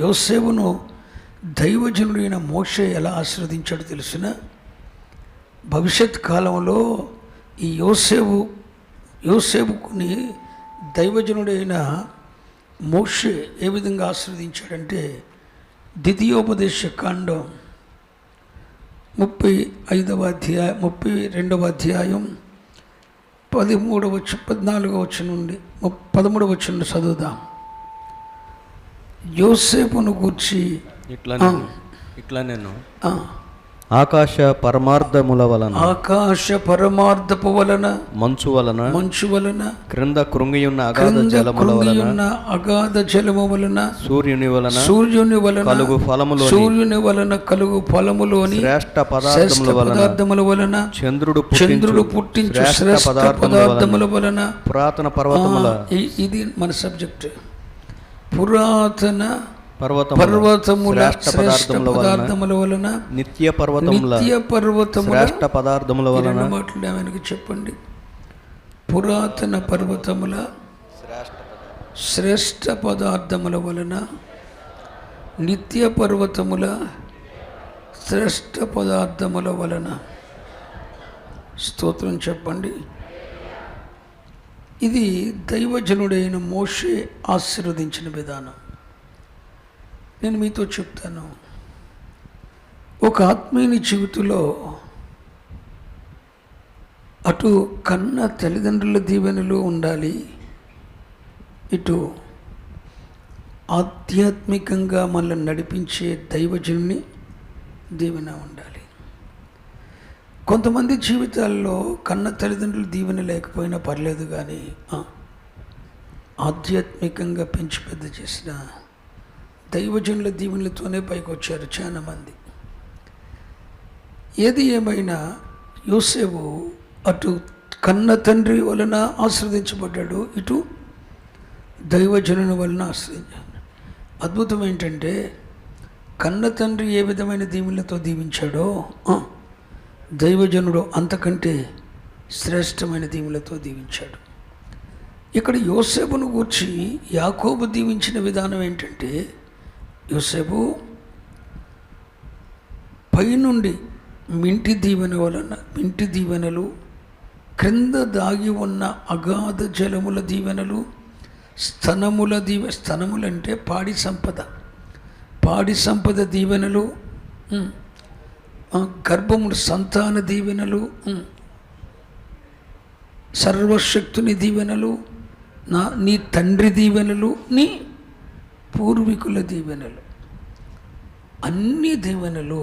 యోసేపును దైవజనుడైన మోషే ఎలా ఆశీర్వదించాడో తెలిసిన భవిష్యత్ కాలంలో ఈ యోసేపుని దైవజనుడైన మోషే ఏ విధంగా ఆశీర్వదించాడంటే ద్వితీయోపదేశ కాండం 32వ అధ్యాయం 14వ వచనం నుండి 13వ వచనం చదువుదాం. యోసేపును గూర్చి ఇట్లా నేను ఆకాశ పరమార్థముల పరమార్థపు వలన మంచు వలన క్రింద కృంగియున్న అగాధ జలము వలన సూర్యుని వలన కలుగు ఫలములోని శ్రేష్ఠ పదార్థముల వలన చంద్రుడు పుట్టించు శ్రేష్ఠ పదార్థముల వలన పురాతన పర్వతముల. ఇది మన సబ్జెక్ట్. పురాతన పర్వతముల శ్రేష్ఠ పదార్థముల వలన నిత్య పర్వతముల శ్రేష్ఠ పదార్థముల వలన. మాట్లాడేమని చెప్పండి. పురాతన పర్వతముల శ్రేష్ఠ పదార్థముల వలన నిత్య పర్వతముల శ్రేష్ఠ పదార్థముల వలన. స్తోత్రం చెప్పండి. ఇది దైవజనుడైన మోషే ఆశీర్వదించిన విధానం. నేను మీతో చెప్తాను, ఒక ఆత్మీయుని జీవితంలో అటు కన్న తల్లిదండ్రుల దీవెనలు ఉండాలి, ఇటు ఆధ్యాత్మికంగా మనల్ని నడిపించే దైవజనుని దీవెన ఉండాలి. కొంతమంది జీవితాల్లో కన్న తల్లిదండ్రుల దీవెన లేకపోయినా పర్లేదు, కానీ ఆధ్యాత్మికంగా పెంచి పెద్ద చేసిన దైవజనుల దీవెనలతోనే పైకి వచ్చారు చాలామంది. ఏది ఏమైనా యోసేపు అటు కన్న తండ్రి వలన ఆశ్రదించబడ్డాడు, ఇటు దైవజనుని వలన ఆశ్రదించాడు. అద్భుతం ఏంటంటే కన్న తండ్రి ఏ విధమైన దీవెనలతో దీవించాడో దైవజనుడు అంతకంటే శ్రేష్టమైన దీవెనలతో దీవించాడు. ఇక్కడ యోసేపును గూర్చి యాకోబు దీవించిన విధానం ఏంటంటే, యోసేపు పైనుండి మింటి దీవెనలు, క్రింద దాగి ఉన్న అగాధ జలముల దీవెనలు, స్తనములంటే పాడి సంపద దీవెనలు, గర్భముల సంతాన దీవెనలు, సర్వశక్తుని దీవెనలు, నీ తండ్రి దీవెనలు, నీ పూర్వీకుల దీవెనలు, అన్ని దీవెనలు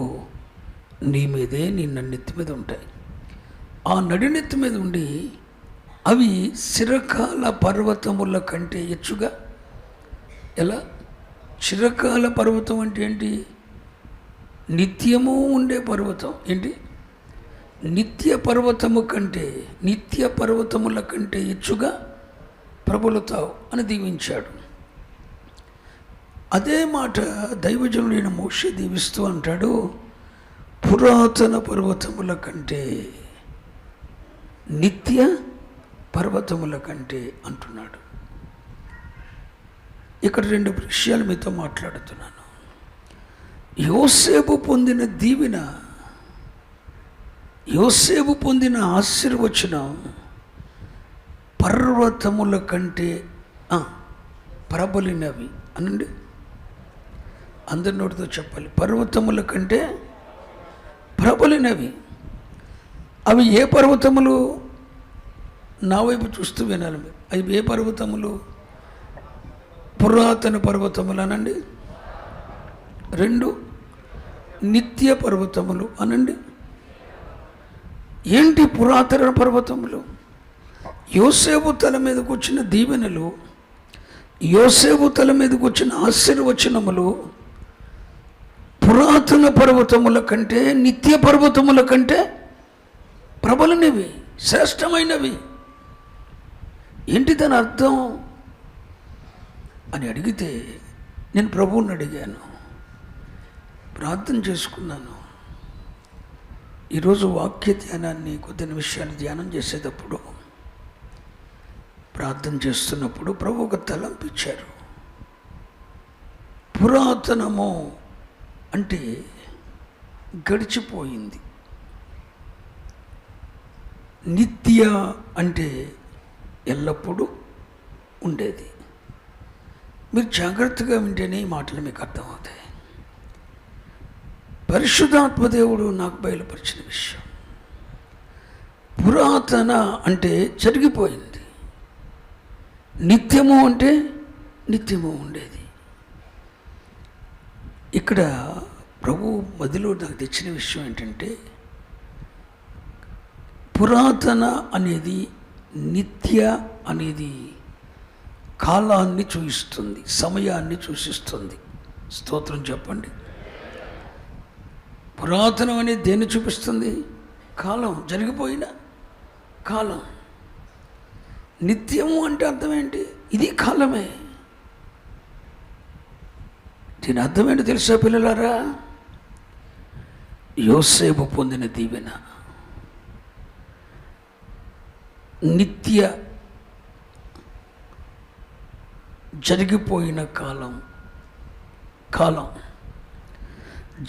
నీ మీదే, నీ నన్నెత్తి మీద ఉంటాయి. ఆ నడినెత్తి మీద ఉండి అవి చిరకాల పర్వతముల కంటే ఎచ్చుగా. ఎలా? చిరకాల పర్వతం అంటే ఏంటి? నిత్యము ఉండే పర్వతం. ఏంటి? నిత్య పర్వతముల కంటే ఎచ్చుగా ప్రబలుతావు అని దీవించాడు. అదే మాట దైవజనుడైన మోషే దీవిస్తూ అంటాడు, పురాతన పర్వతముల కంటే, నిత్య పర్వతముల కంటే అంటున్నాడు. ఇక్కడ రెండు విషయాలు మీతో మాట్లాడుతున్నాను. యోసేపు పొందిన దీవెన, యోసేపు పొందిన ఆశీర్వచనం పర్వతముల కంటే ప్రబలినవి అనండి. అందరి నోటితో చెప్పాలి. పర్వతముల కంటే ప్రబలినవి. అవి ఏ పర్వతములు? నా వైపు చూస్తూ వినాలి మీరు. అవి ఏ పర్వతములు? పురాతన పర్వతములు అనండి. 2 నిత్య పర్వతములు అనండి. ఏంటి పురాతన పర్వతములు? యోసేపు తల మీదకు వచ్చిన దీవెనలు, యోసేపు తల మీదకు వచ్చిన ఆశీర్వచనములు పురాతన పర్వతముల కంటే, నిత్య పర్వతముల కంటే ప్రబలనివి, శ్రేష్టమైనవి. ఏంటి దాని అర్థం అని అడిగితే, నేను ప్రభువుని అడిగాను, ప్రార్థన చేసుకున్నాను. ఈరోజు వాక్య ధ్యానాన్ని కొద్ది నిమిషాలు ధ్యానం చేసేటప్పుడు, ప్రార్థన చేస్తున్నప్పుడు ప్రభు ఒక తలంపు ఇచ్చారు. పురాతనము అంటే గడిచిపోయింది, నిత్య అంటే ఎల్లప్పుడూ ఉండేది. మీరు జాగ్రత్తగా వింటేనే ఈ మాటలు మీకు అర్థమవుతాయి. పరిశుద్ధాత్మదేవుడు నాకు బయలుపరిచిన విషయం, పురాతన అంటే జరిగిపోయింది, నిత్యము అంటే నిత్యము ఉండేది. ఇక్కడ ప్రభు మదిలో నాకు తెచ్చిన విషయం ఏంటంటే, పురాతన అనేది నిత్య అనేది కాలాన్ని చూపిస్తుంది, సమయాన్ని సూచిస్తుంది. స్తోత్రం చెప్పండి. పురాతనం అనేది దేన్ని చూపిస్తుంది? కాలం, జరిగిపోయిన కాలం. నిత్యము అంటే అర్థం ఏంటి? ఇది కాలమే. దీని అర్థం ఏంటో తెలుసా పిల్లలారా? యోసేపు పొందిన దీవెన నిత్య జరిగిపోయిన కాలం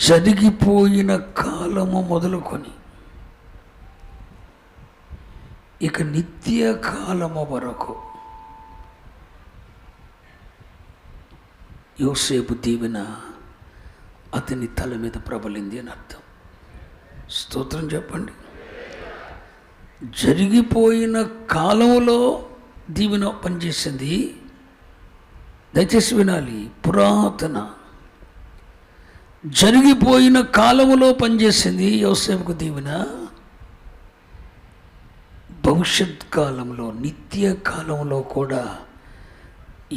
జరిగిపోయిన కాలము మొదలుకొని ఇక నిత్య కాలము వరకు యోసేపు దీవెన అతని తల మీద ప్రబలింది అని అర్థం. స్తోత్రం చెప్పండి. జరిగిపోయిన కాలంలో దీవెన పనిచేసింది. దయచేసి వినాలి. పురాతన జరిగిపోయిన కాలములో పనిచేసింది యోసేపుకు దీవెన. భవిష్యత్ కాలంలో, నిత్య కాలంలో కూడా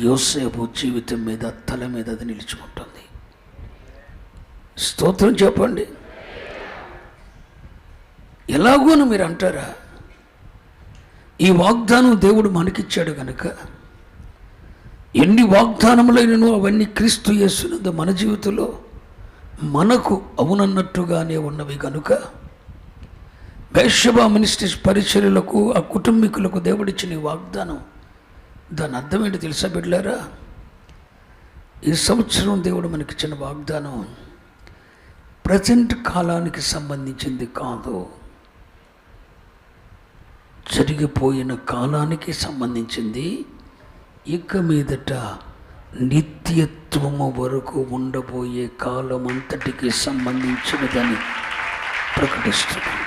యోసేపు జీవితం మీద, తల మీద అది నిలుచుకుంటుంది. స్తోత్రం చెప్పండి. ఎలాగోను మీరు అంటారా? ఈ వాగ్దానం దేవుడు మనకిచ్చాడు కనుక, ఎన్ని వాగ్దానములైనను అవన్నీ క్రీస్తు యేసునందు మన జీవితంలో మనకు అవునన్నట్టుగానే ఉన్నవి కనుక, బెర్షెబా మినిస్ట్రీస్ పరిచర్యలకు, ఆ కుటుంబీకులకు దేవుడిచ్చిన ఈ వాగ్దానం, దాని అర్థం ఏంటి తెలుసా బిడ్డలారా? ఈ సంవత్సరం దేవుడు మనకిచ్చిన వాగ్దానం ప్రజెంట్ కాలానికి సంబంధించింది కాదు, జరిగిపోయిన కాలానికి సంబంధించింది. ఇక మీదట నిత్యత్వము వరకు ఉండబోయే కాలం అంతటికి సంబంధించినదని ప్రకటిస్తున్నాను.